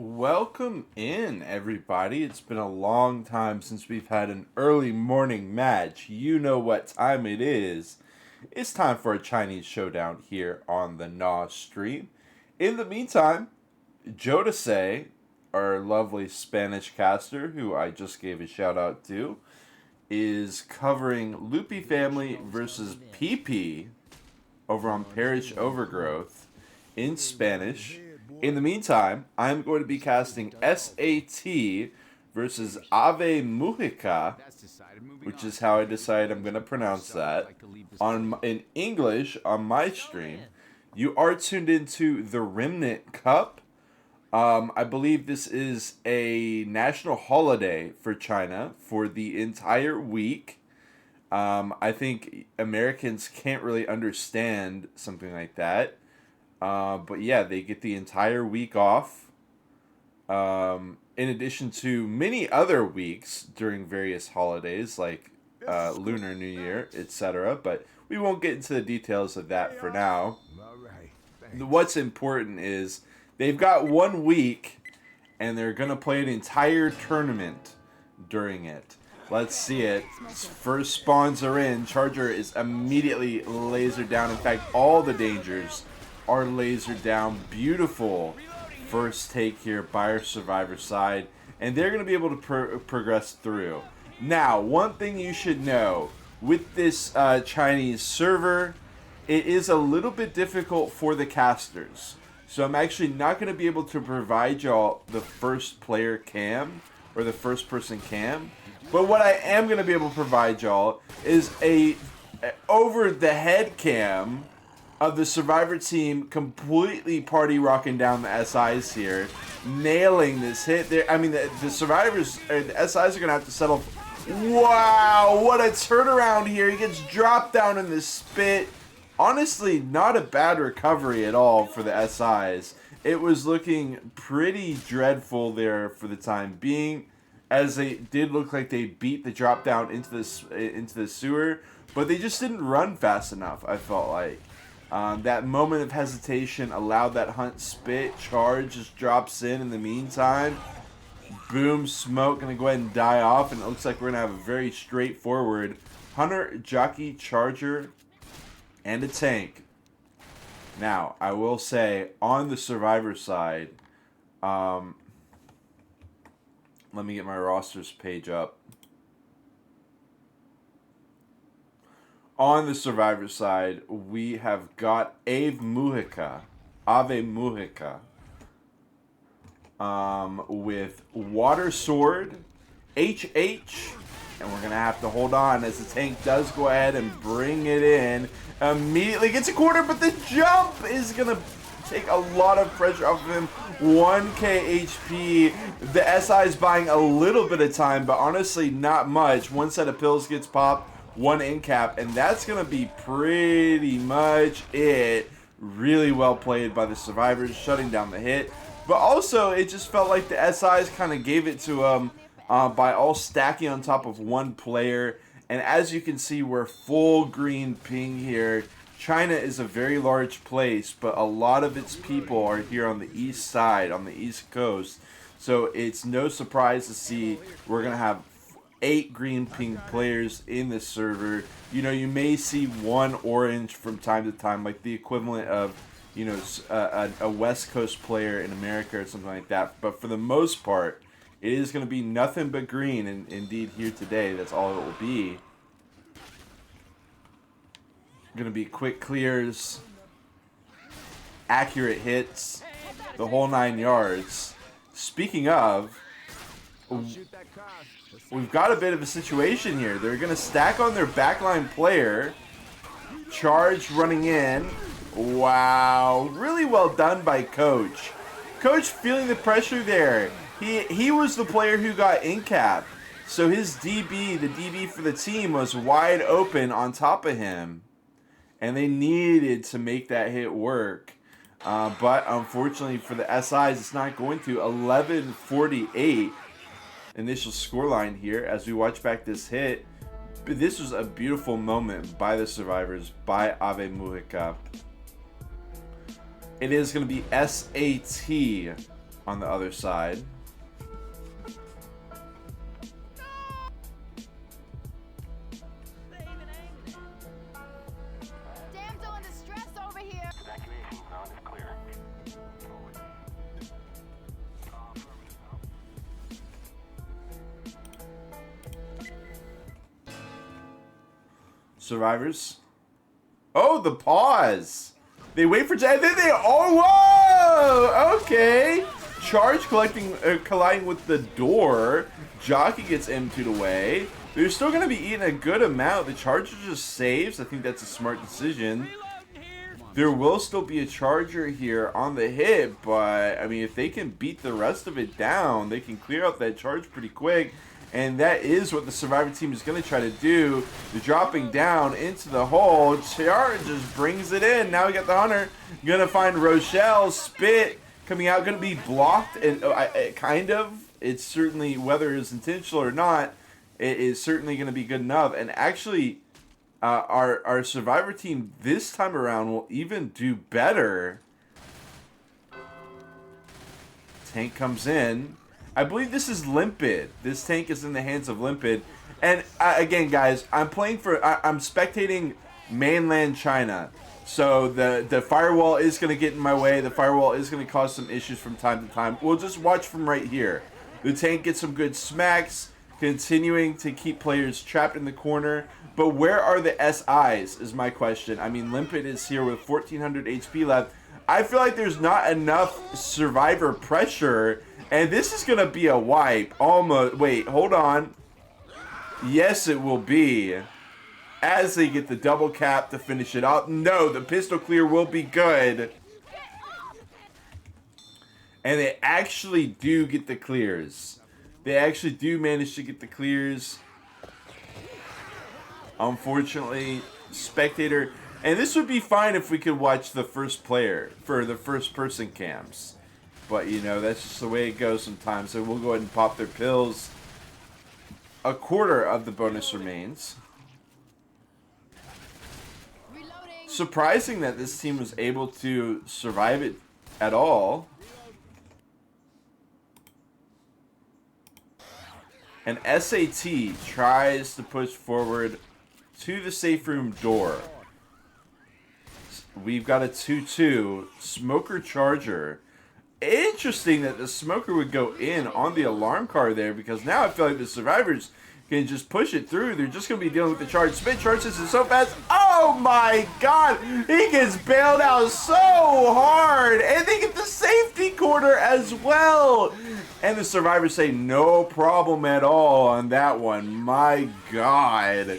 Welcome in, everybody. It's been a long time since we've had an early morning match. You know what time it is. It's time for a Chinese showdown here on the Naw stream. In the meantime, Jodase, our lovely Spanish caster, who I just gave a shout out to, is covering Loopy Family versus PP over on Parish Overgrowth in Spanish. In the meantime, I'm going to be casting SAT versus Ave Mujica, which is how I decide I'm going to pronounce that, in English on my stream. You are tuned into the Remnant Cup. I believe this is a national holiday for China for the entire week. I think Americans can't really understand something like that. But yeah, they get the entire week off. In addition to many other weeks during various holidays like Lunar New Year, etc. But we won't get into the details of that for now. What's important is they've got 1 week and they're going to play an entire tournament during it. Let's see it. First spawns are in. Charger is immediately lasered down. In fact, all the dangers are lasered down. Beautiful first take here by our survivor side. And they're going to be able to progress through. Now, one thing you should know. With this Chinese server, it is a little bit difficult for the casters. So I'm actually not going to be able to provide y'all the first player cam or the first person cam. But what I am going to be able to provide y'all is a over the head cam of the survivor team completely party rocking down the SIs here, nailing this hit. I mean, the survivors, the SIs are going to have to settle. Wow, what a turnaround here. He gets dropped down in the spit. Honestly, not a bad recovery at all for the SIs. It was looking pretty dreadful there for the time being, as they did look like they beat the drop down into the sewer, but they just didn't run fast enough, I felt like. That moment of hesitation allowed that hunt spit. Charge just drops in the meantime. Boom, smoke gonna go ahead and die off, and it looks like we're gonna have a very straightforward hunter, jockey, charger, and a tank. Now, I will say, on the survivor side, let me get my rosters page up. On the survivor side, we have got Ave Mujica, with Water Sword, HH, and we're going to have to hold on as the tank does go ahead and bring it in. Immediately gets a quarter, but the jump is going to take a lot of pressure off of him. 1k HP. The SI is buying a little bit of time, but honestly not much. One set of pills gets popped, one in cap, and that's going to be pretty much it. Really well played by the survivors, shutting down the hit. But also, it just felt like the SIs kind of gave it to him by all stacking on top of one player. And as you can see, we're full green ping here. China is a very large place, but a lot of its people are here on the east side, on the east coast. So it's no surprise to see we're going to have 8 green ping players in this server. You know, you may see one orange from time to time, like the equivalent of, you know, a West Coast player in America or something like that. But for the most part, it is going to be nothing but green, and indeed here today, that's all it will be. Going to be quick clears, accurate hits, the whole 9 yards. Speaking of, we've got a bit of a situation here. They're going to stack on their backline player. Charge running in. Wow, really well done by Coach. Coach feeling the pressure there. He was the player who got in cap. So his DB, the DB for the team, was wide open on top of him. And they needed to make that hit work. But unfortunately for the SIs, it's not going to. 11:48 initial scoreline here as we watch back this hit. But this was a beautiful moment by the survivors, by Ave Mujica. It is going to be SAT on the other side. Damsel in distress over here. Evacuation zone is clear. Survivors. Oh, the pause. They wait for and then they. Oh, whoa! Okay. Charge colliding with the door. Jockey gets M2'd away. They're still going to be eating a good amount. The Charger just saves. I think that's a smart decision. There will still be a Charger here on the hit, but I mean, if they can beat the rest of it down, they can clear out that charge pretty quick. And that is what the Survivor team is going to try to do. They're dropping down into the hole. Charge just brings it in. Now we got the Hunter. Going to find Rochelle. Spit coming out. Going to be blocked. And kind of. It's certainly, whether it's intentional or not, it is certainly going to be good enough. And actually, our Survivor team this time around will even do better. Tank comes in. I believe this is Limpid. This tank is in the hands of Limpid. And again, guys, I'm spectating mainland China. So the firewall is going to get in my way. The firewall is going to cause some issues from time to time. We'll just watch from right here. The tank gets some good smacks, continuing to keep players trapped in the corner. But where are the SIs is my question. I mean, Limpid is here with 1,400 HP left. I feel like there's not enough Survivor pressure. And this is going to be a wipe. Almost. Wait, hold on. Yes, it will be. As they get the double cap to finish it up. No, the pistol clear will be good. And they actually do get the clears. They actually do manage to get the clears. Unfortunately, spectator. And this would be fine if we could watch the first player for the first person cams. But, you know, that's just the way it goes sometimes. So we'll go ahead and pop their pills. A quarter of the bonus remains. Reloading. Surprising that this team was able to survive it at all. And SAT tries to push forward to the safe room door. We've got a 2-2. Smoker Charger. Interesting that the Smoker would go in on the alarm car there, because now I feel like the Survivors can just push it through. They're just going to be dealing with the charge. Spit charges it so fast. Oh my god! He gets bailed out so hard! And they get the safety corner as well! And the Survivors say no problem at all on that one. My god.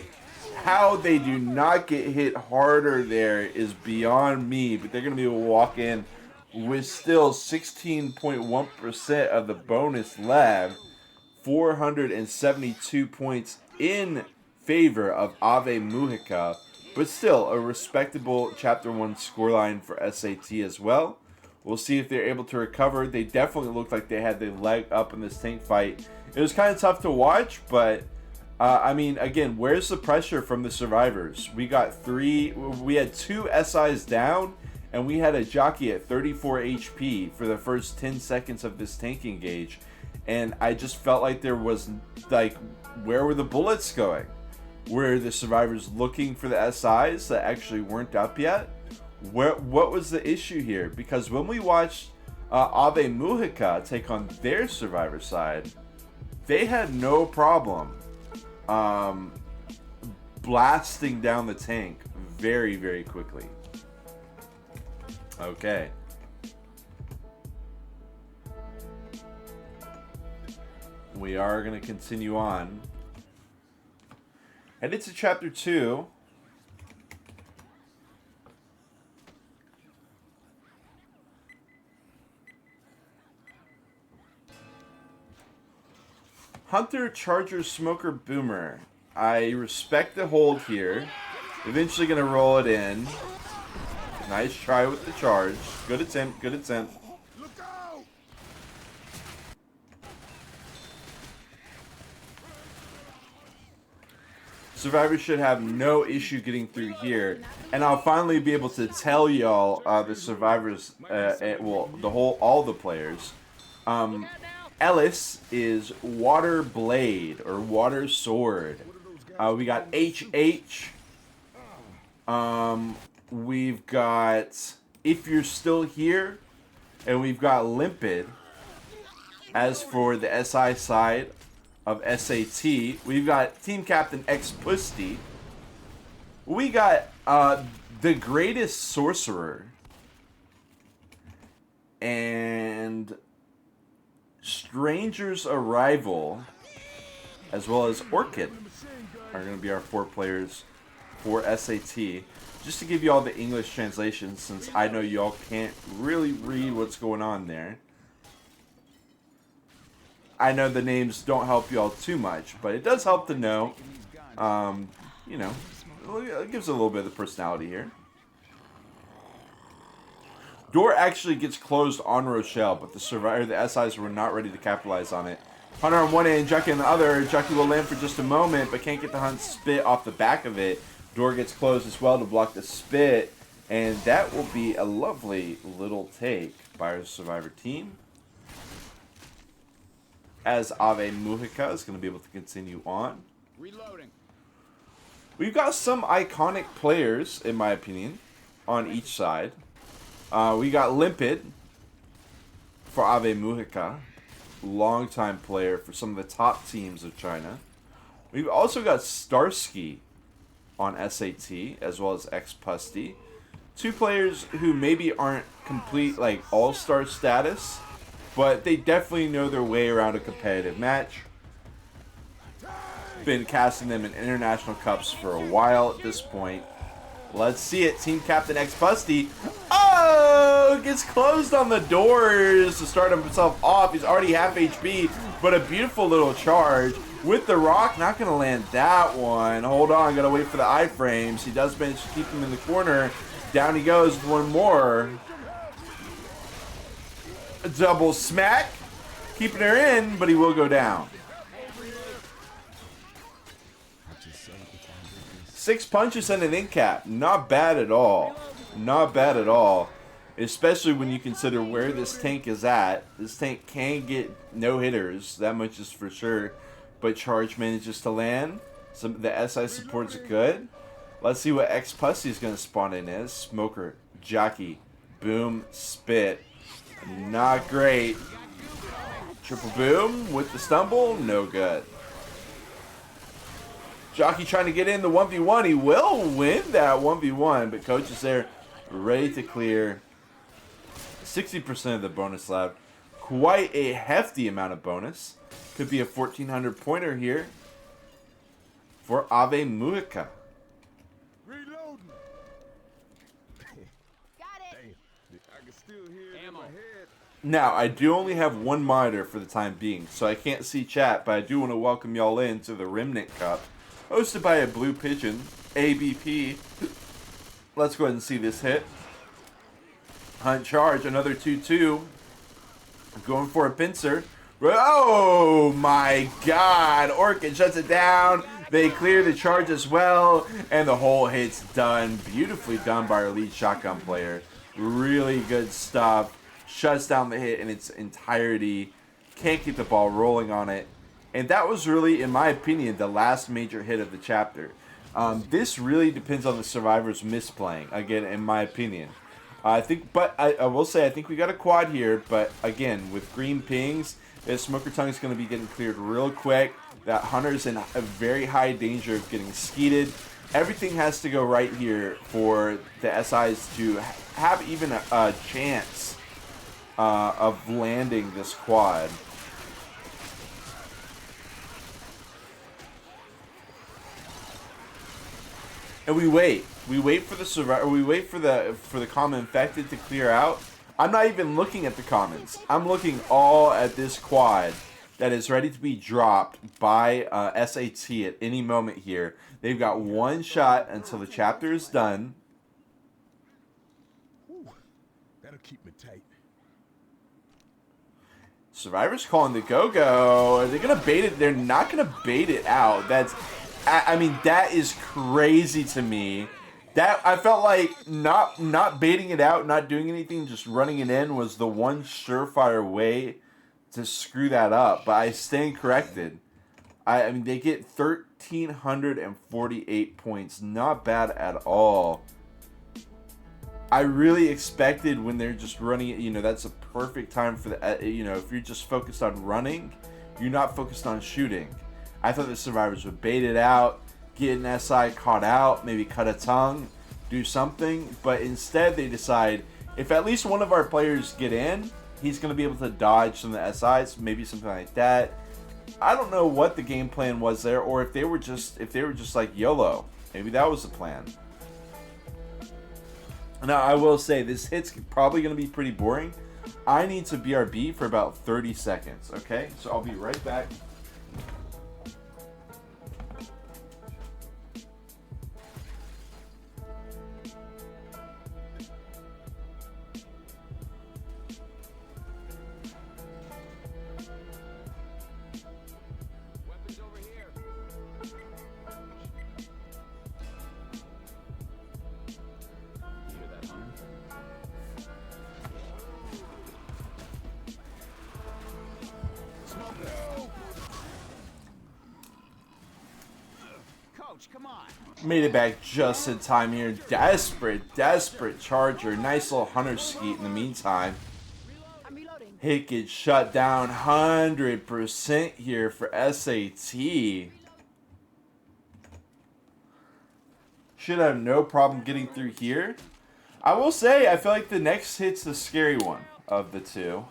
How they do not get hit harder there is beyond me. But they're going to be able to walk in with still 16.1% of the bonus left. 472 points in favor of Ave Mujica. But still, a respectable Chapter 1 scoreline for SAT as well. We'll see if they're able to recover. They definitely looked like they had the leg up in this tank fight. It was kind of tough to watch, but I mean, again, where's the pressure from the Survivors? We had 2 SIs down, and we had a jockey at 34 HP for the first 10 seconds of this tank engage. And I just felt like there was, like, where were the bullets going? Were the Survivors looking for the SIs that actually weren't up yet? What was the issue here? Because when we watched Ave Mujica take on their Survivor side, they had no problem blasting down the tank very, very quickly. Okay. We are going to continue on. And it's a Chapter 2. Hunter, Charger, Smoker, Boomer. I respect the hold here. Eventually going to roll it in. Nice try with the charge. Good attempt, good attempt. Survivors should have no issue getting through here. And I'll finally be able to tell y'all, the Survivors, all the players, Ellis is Water Blade or Water Sword. We got HH. We've got If You're Still Here. And we've got Limpid. As for the SI side of SAT, we've got Team Captain X Pussy. We got the Greatest Sorcerer. And Stranger's Arrival, as well as Orchid, are going to be our 4 players for SAT. Just to give you all the English translations, since I know y'all can't really read what's going on there. I know the names don't help y'all too much, but it does help to know. You know, it gives a little bit of personality here. Door actually gets closed on Rochelle, but the survivor, the SIs were not ready to capitalize on it. Hunter on one end, Jucky on the other. Jucky will land for just a moment, but can't get the Hunt spit off the back of it. Door gets closed as well to block the spit, and that will be a lovely little take by our survivor team. As Ave Mujica is going to be able to continue on. Reloading. We've got some iconic players, in my opinion, on each side. We got Limpid for Ave Mujica, longtime player for some of the top teams of China. We've also got Starsky on SAT, as well as X Pusty. 2 players who maybe aren't complete, like, all-star status, but they definitely know their way around a competitive match. Been casting them in international cups for a while at this point. Let's see it. Team Captain X Pusty. Oh! Gets closed on the doors to start himself off. He's already half HP, but a beautiful little charge. With the rock, not going to land that one. Hold on, got to wait for the iframes. He does manage to keep him in the corner. Down he goes with one more. A double smack. Keeping her in, but he will go down. 6 punches and an in cap. Not bad at all. Not bad at all. Especially when you consider where this tank is at. This tank can get no hitters. That much is for sure. But charge manages to land. Some the SI support's good. Let's see what X Pussy is going to spawn in as. Smoker, Jockey, Boom, Spit. Not great. Triple Boom with the stumble. No good. Jockey trying to get in the 1v1. He will win that 1v1, but coach is there ready to clear 60% of the bonus lab. Quite a hefty amount of bonus. Could be a 1,400 pointer here for Ave Mujica. Reloading. Got it. I can still hear it in my head. Now, I do only have one monitor for the time being, so I can't see chat, but I do want to welcome y'all in to the Remnant Cup, hosted by a Blue Pigeon, ABP. Let's go ahead and see this hit. Hunt charge, another 2-2. Going for a pincer. Oh my god! Orchid shuts it down. They clear the charge as well, and the whole hit's done. Beautifully done by our lead shotgun player. Really good stuff. Shuts down the hit in its entirety. Can't keep the ball rolling on it. And that was really, in my opinion, the last major hit of the chapter. This really depends on the survivors misplaying, again, in my opinion. I will say, I think we got a quad here, but again, with green pings, this Smoker Tongue is going to be getting cleared real quick. That Hunter's in a very high danger of getting skeeted. Everything has to go right here for the SIs to have even a chance of landing this quad. And we wait. We wait for the survivor. We wait for the common infected to clear out. I'm not even looking at the commons. I'm looking all at this quad that is ready to be dropped by SAT at any moment here. They've got one shot until the chapter is done. Whew, that'll keep me tight. Survivor's calling the go-go. Are they going to bait it? They're not going to bait it out. I mean, that is crazy to me. That I felt like not baiting it out, not doing anything, just running it in was the one surefire way to screw that up, but I stand corrected. I mean, they get 1,348 points. Not bad at all. I really expected when they're just running it, you know, that's a perfect time for the, you know, if you're just focused on running, you're not focused on shooting. I thought the survivors would bait it out, get an SI caught out, maybe cut a tongue, do something, but instead they decide, if at least one of our players get in, he's going to be able to dodge some of the SIs, maybe something like that. I don't know what the game plan was there, or if they were just like YOLO. Maybe that was the plan. Now I will say this hit's probably going to be pretty boring. I need to BRB for about 30 seconds. Okay, so I'll be right back. Come on. Made it back just in time here. Desperate charger. Nice little hunter skeet in the meantime. I'm reloading. Hit gets shut down 100% here for SAT. Should have no problem getting through here. I will say, I feel like the next hit's the scary one of the two.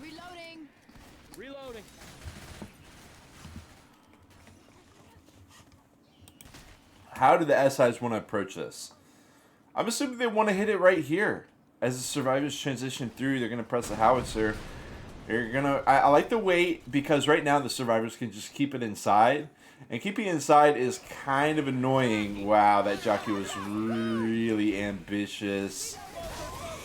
Reloading. Reloading. How do the SIs want to approach this? I'm assuming they want to hit it right here. As the survivors transition through, they're going to press the howitzer. They're gonna. I like the wait because right now the survivors can just keep it inside. And keeping it inside is kind of annoying. Wow, that jockey was really ambitious.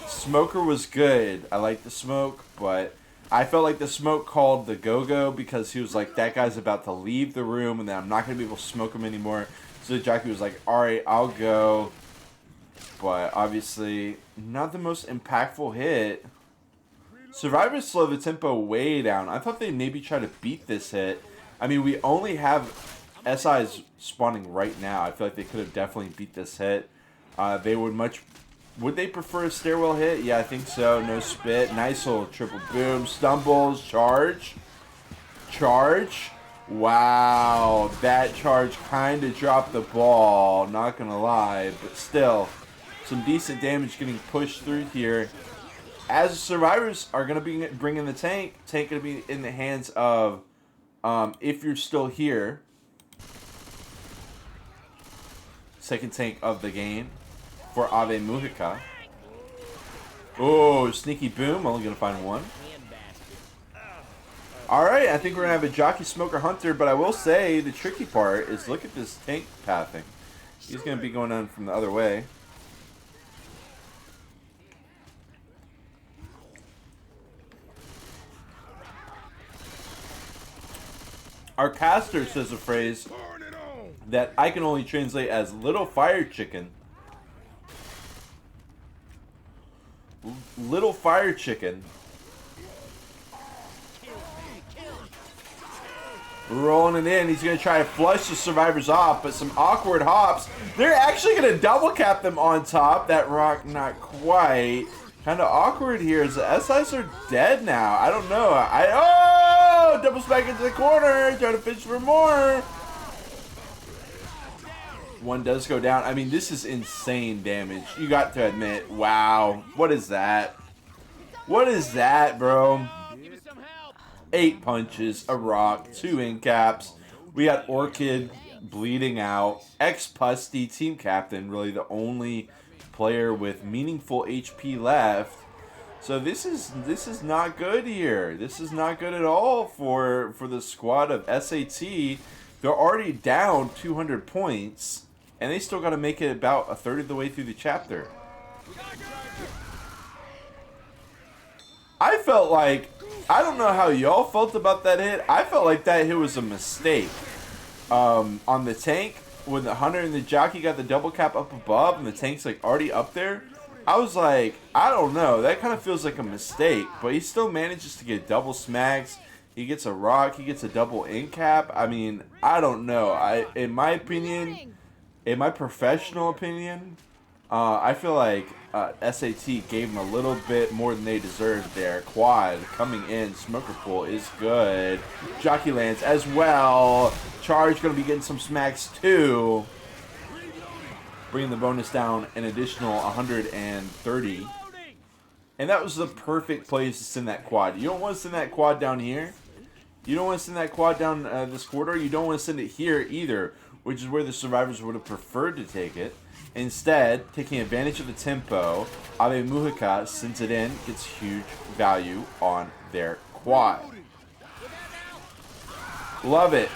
Smoker was good. I like the smoke, but I felt like the smoke called the go-go because he was like, that guy's about to leave the room and then I'm not going to be able to smoke him anymore. So the jockey was like, alright, I'll go. But obviously, not the most impactful hit. Survivors slow the tempo way down. I thought they'd maybe try to beat this hit. I mean, we only have SIs spawning right now. I feel like they could have definitely beat this hit. They would much... Would they prefer a stairwell hit? Yeah, I think so. No spit. Nice little triple boom. Stumbles. Charge. Charge. Wow. That charge kind of dropped the ball. Not going to lie. But still, some decent damage getting pushed through here. As the survivors are going to be bringing the tank. Tank going to be in the hands of, if you're still here, second tank of the game for Ave Mujica. Oh, sneaky boom. Only going to find one. Alright, I think we're going to have a jockey, smoker, hunter, but I will say the tricky part is look at this tank pathing. He's going to be going on from the other way. Our caster says a phrase that I can only translate as little fire chicken. Little fire chicken. Rolling it in. He's going to try to flush the survivors off, but some awkward hops. They're actually going to double cap them on top. That rock, not quite. Kind of awkward here as the SIs are dead now. I don't know. Oh! Doubles back into the corner. Trying to fish for more. One does go down. I mean, this is insane damage. You got to admit. Wow. What is that? What is that, bro? 8 punches, a rock, 2 in caps. We got Orchid bleeding out. Ex-Pusty, team captain, really the only player with meaningful HP left. So this is not good here. This is not good at all for the squad of SAT. They're already down 200 points, and they still got to make it about a third of the way through the chapter. I felt like, I don't know how y'all felt about that hit. I felt like that hit was a mistake. On the tank, when the hunter and the jockey got the double cap up above and the tank's like already up there, I was like, I don't know. That kind of feels like a mistake, but he still manages to get double smacks. He gets a rock. He gets a double in cap. I mean, I don't know. In my opinion, Reloading. in my professional opinion, I feel like SAT gave him a little bit more than they deserved there. Quad coming in. Smoker pool is good. Jockey lands as well. Charge going to be getting some smacks too. Bringing the bonus down an additional 130. And that was the perfect place to send that quad. You don't want to send that quad down here. You don't want to send that quad down this corridor. You don't want to send it here either, which is where the survivors would have preferred to take it. Instead, taking advantage of the tempo, Ave Mujica sends it in, gets huge value on their quad. Love it.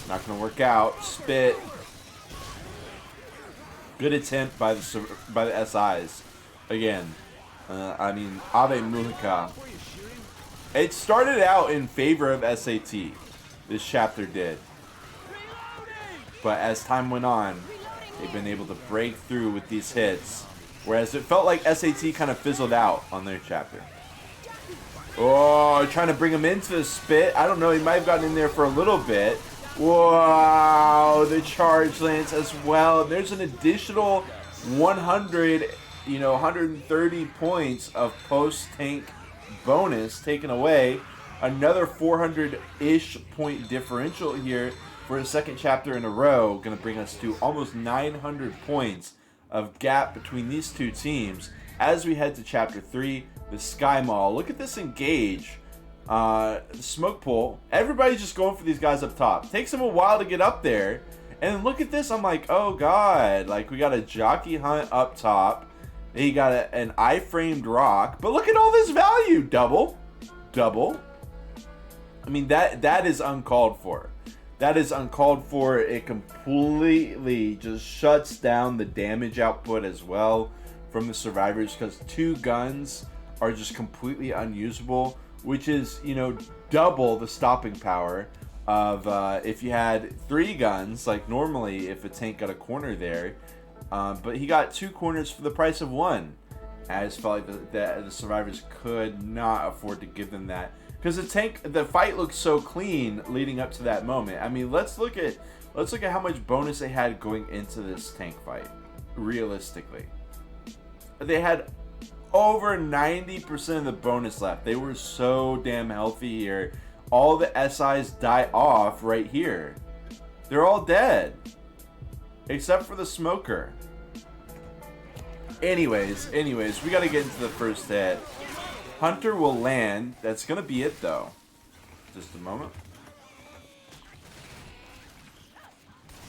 Not going to work out. Spit. Good attempt by the SIs. Again, I mean, Ave Mujica. It started out in favor of SAT. This chapter did. But as time went on, they've been able to break through with these hits. Whereas it felt like SAT kind of fizzled out on their chapter. Oh, trying to bring him into the spit. I don't know. He might have gotten in there for a little bit. Wow, the charge lands as well. And there's an additional 100, 130 points of post-tank bonus taken away. Another 400-ish point differential here for the second chapter in a row. Going to bring us to almost 900 points of gap between these two teams as we head to chapter 3, the Sky Mall. Look at this engage. The smoke pool. Everybody's just going for these guys up top. Takes them a while to get up there. And look at this. I'm like, oh god. Like, we got a jockey hunt up top. He got an I-framed rock. But look at all this value. Double. I mean, that is uncalled for. That is uncalled for. It completely just shuts down the damage output as well from the survivors, because 2 guns are just completely unusable, which is, double the stopping power of if you had 3 guns, like normally if a tank got a corner there. But he got 2 corners for the price of 1. I just felt like the survivors could not afford to give them that, because the fight looked so clean leading up to that moment. I mean, let's look at how much bonus they had going into this tank fight. Realistically, they had over 90% of the bonus left. They were so damn healthy here. All the SIs die off right here. They're all dead. Except for the smoker. Anyways, we gotta get into the first hit. Hunter will land. That's gonna be it though. Just a moment.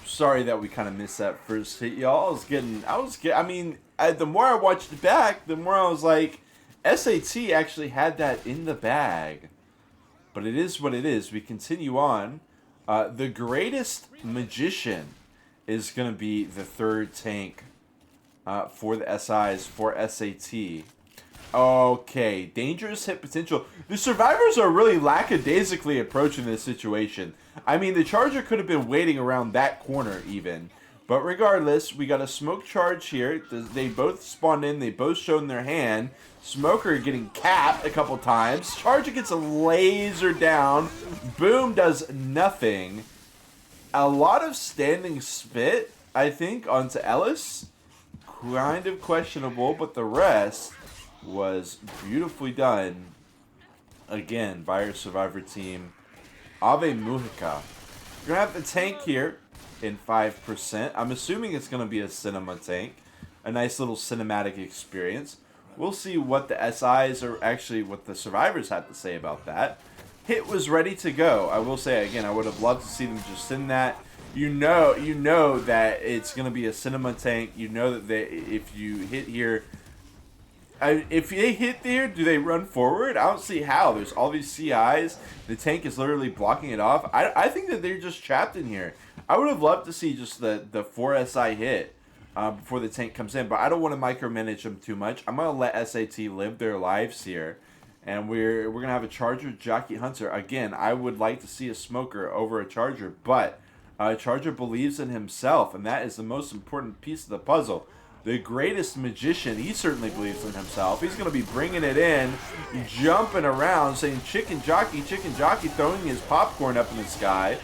Sorry that we kind of missed that first hit, y'all. I mean, the more I watched it back, the more I was like, SAT actually had that in the bag. But it is what it is. We continue on. The greatest magician is going to be the third tank for the SIs for SAT. Okay, dangerous hit potential. The survivors are really lackadaisically approaching this situation. I mean, the charger could have been waiting around that corner even. But regardless, we got a smoke charge here. They both spawned in. They both shown their hand. Smoker getting capped a couple times. Charger gets a laser down. Boom does nothing. A lot of standing spit, I think, onto Ellis. Kind of questionable, but the rest was beautifully done. Again, by our survivor team. Ave Mujica. We're going to have the tank here in 5%. I'm assuming it's going to be a cinema tank. A nice little cinematic experience. We'll see what the SIs or actually what the survivors had to say about that. Hit was ready to go. I will say again, I would have loved to see them just send that. You know that it's going to be a cinema tank. You know that if you hit here, if they hit there, do they run forward? I don't see how. There's all these CIs. The tank is literally blocking it off. I think that they're just trapped in here. I would have loved to see just the 4 SI hit before the tank comes in, but I don't want to micromanage them too much. I'm going to let SAT live their lives here, and we're going to have a Charger Jockey Hunter. Again, I would like to see a Smoker over a Charger, but Charger believes in himself, and that is the most important piece of the puzzle. the greatest magician. He certainly believes in himself. He's going to be bringing it in, jumping around, saying chicken jockey, throwing his popcorn up in the sky.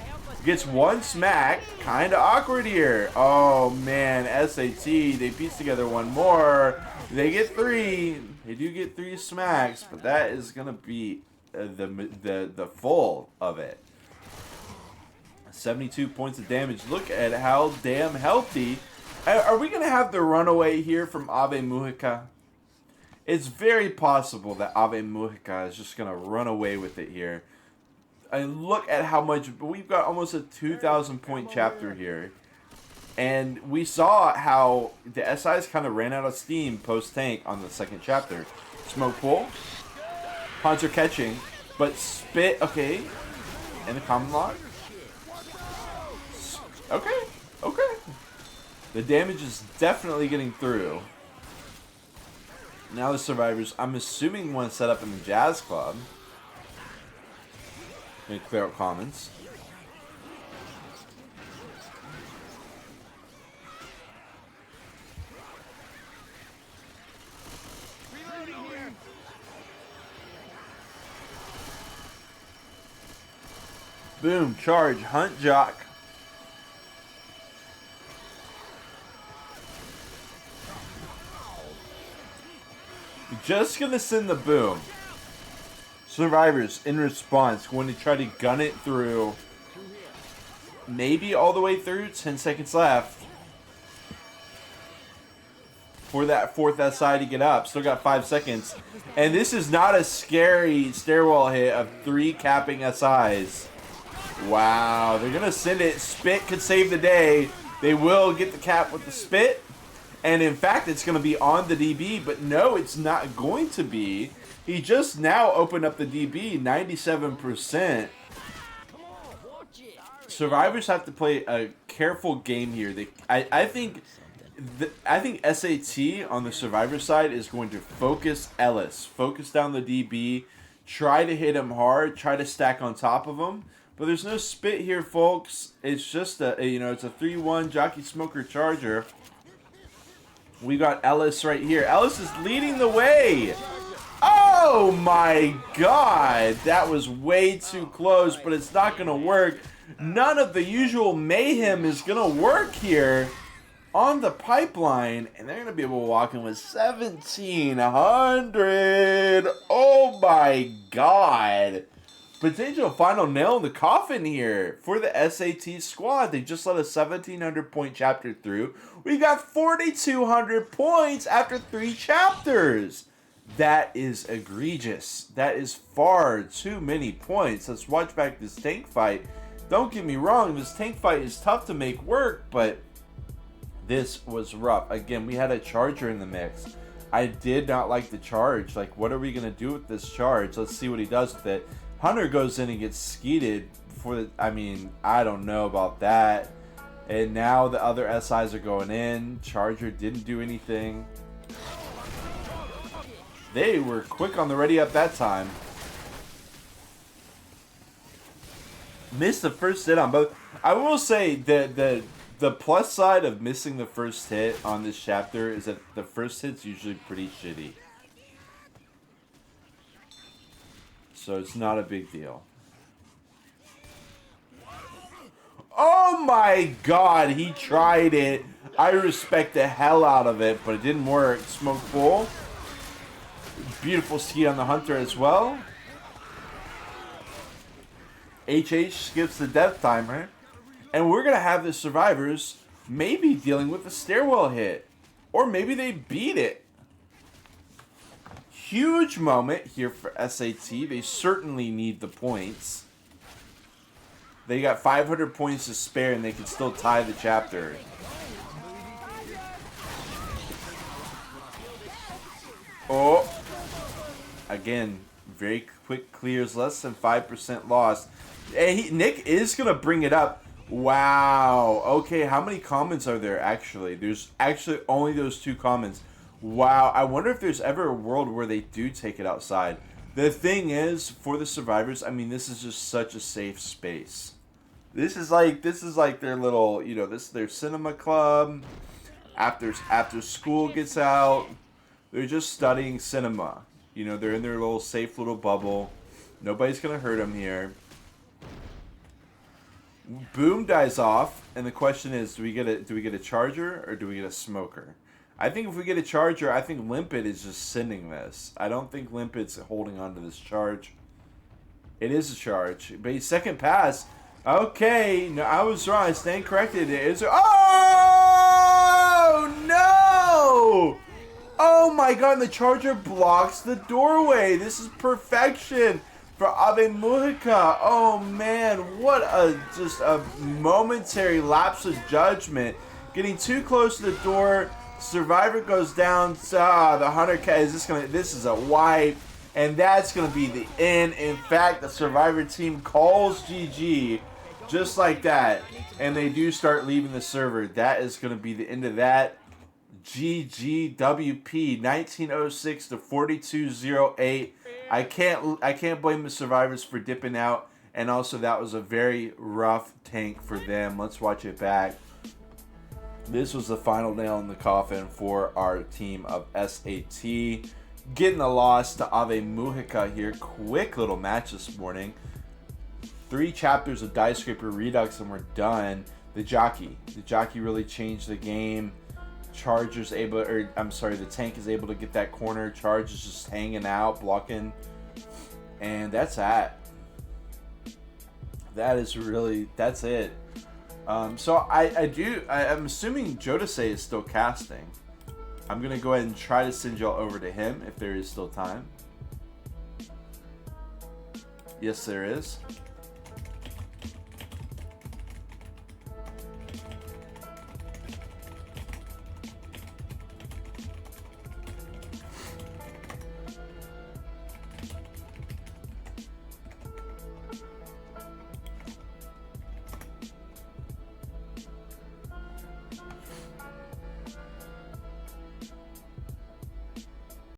Gets one smack. Kind of awkward here. Oh, man. SAT. They piece together one more. They get 3. They do get 3 smacks, but that is going to be the full of it. 72 points of damage. Look at how damn healthy. Are we going to have the runaway here from Ave Mujica? It's very possible that Ave Mujica is just going to run away with it here. And look at how much. We've got almost a 2,000 point chapter here. And we saw how the SIs kind of ran out of steam post-tank on the second chapter. Smoke pool. Puncher catching. But spit. Okay. And the common lock. Okay. Okay. The damage is definitely getting through. Now the survivors, I'm assuming, want to set up in the Jazz Club. Gonna clear out commons. Boom, charge, hunt jock. Just gonna send the boom. Survivors, in response, going to try to gun it through. Maybe all the way through. 10 seconds left. For that fourth SI to get up. Still got 5 seconds. And this is not a scary stairwell hit of 3 capping SIs. Wow. They're going to send it. Spit could save the day. They will get the cap with the spit. And in fact, it's going to be on the DB. But no, it's not going to be. He just now opened up the DB, 97%. Survivors have to play a careful game here. I think SAT on the Survivor side is going to focus Ellis, focus down the DB, try to hit him hard, try to stack on top of him. But there's no spit here, folks. It's just it's a 3-1 Jockey Smoker Charger. We got Ellis right here. Ellis is leading the way. Oh my god, that was way too close, but it's not going to work. None of the usual mayhem is going to work here on the pipeline, and they're going to be able to walk in with 1,700. Oh my god. Potential final nail in the coffin here for the SAT squad. They just let a 1,700 point chapter through. We got 4,200 points after 3 chapters. That is egregious. That is far too many points. Let's watch back this tank fight. Don't get me wrong, this tank fight is tough to make work, but this was rough. Again, we had a charger in the mix. I did not like the charge. Like, what are we going to do with this charge? Let's see what he does with it. Hunter goes in and gets skeeted for the... I mean, I don't know about that. And now the other SIs are going in. Charger didn't do anything. They were quick on the ready up that time. Missed the first hit on both. I will say that the plus side of missing the first hit on this chapter is that the first hit's usually pretty shitty. So it's not a big deal. Oh my god, he tried it. I respect the hell out of it, but it didn't work. Smoke full. Beautiful ski on the Hunter as well. HH skips the death timer. And we're going to have the survivors maybe dealing with a stairwell hit. Or maybe they beat it. Huge moment here for SAT. They certainly need the points. They got 500 points to spare and they can still tie the chapter. Oh. Again, very quick clears, less than 5% loss. Hey, Nick is going to bring it up. Wow. Okay, how many comments are there actually? There's actually only those 2 comments. Wow. I wonder if there's ever a world where they do take it outside. The thing is, for the survivors, I mean, this is just such a safe space. This is like their little, this is their cinema club. After school gets out, they're just studying cinema. You know, they're in their little safe little bubble. Nobody's gonna hurt them here. Boom dies off, and the question is, do we get a charger or do we get a smoker? I think if we get a charger, I think Limpet is just sending this. I don't think Limpet's holding on to this charge. It is a charge, but his second pass. Okay, no, I was wrong. I stand corrected. Oh no! Oh my god! And the charger blocks the doorway. This is perfection for Ave Mujica. Oh man, what just a momentary lapse of judgment. Getting too close to the door. Survivor goes down. The Hunter is this is a wipe, and that's gonna be the end. In fact, the Survivor team calls GG just like that, and they do start leaving the server. That is gonna be the end of that. GGWP 1906 to 4208. I can't blame the Survivors for dipping out, and also that was a very rough tank for them. Let's watch it back. This was the final nail in the coffin for our team of SAT. Getting the loss to Ave Mujica here. Quick little match this morning. 3 chapters of Diescraper Redux and we're done. The jockey really changed the game. The tank is able to get that corner. Charge is just hanging out, blocking, and that's that. That's it. So I'm assuming Jodase is still casting. I'm gonna go ahead and try to send y'all over to him if there is still time. Yes, there is.